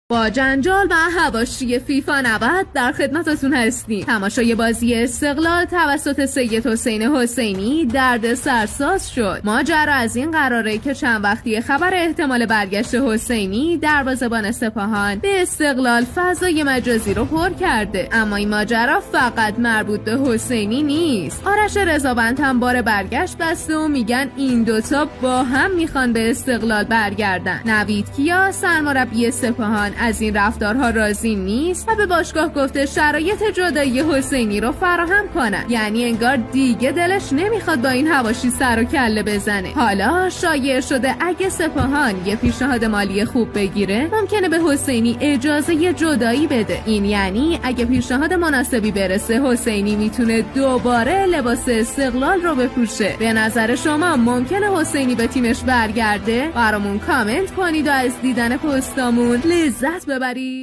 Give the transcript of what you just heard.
با جنجال و حواشی فیفا 90 در خدمتتون هستیم. تماشای بازی استقلال توسط سید حسین حسینی درد سرساز شد. ماجرا از این قراره که چند وقتی خبر احتمال برگشت حسینی دروازه‌بان سپاهان به استقلال فضای مجازی رو پر کرده. اما این ماجرا فقط مربوط به حسینی نیست. آرش رضابند هم بار برگشت بسته و میگن این دوتا با هم میخوان به استقلال برگردن. نوید کیا سرمربی سپاهان از این رفتارها راضی نیست و به باشگاه گفته شرایط جدایی حسینی رو فراهم کنن. یعنی انگار دیگه دلش نمیخواد با این حواشی سر و کله بزنه. حالا شایع شده اگه سپاهان یه پیشنهاد مالی خوب بگیره ممکنه به حسینی اجازه جدایی بده. این یعنی اگه پیشنهاد مناسبی برسه حسینی میتونه دوباره لباس استقلال رو بپوشه. به نظر شما ممکنه حسینی به تیمش برگرده؟ برامون کامنت کنید و از دیدن پستامون لذت ببرید.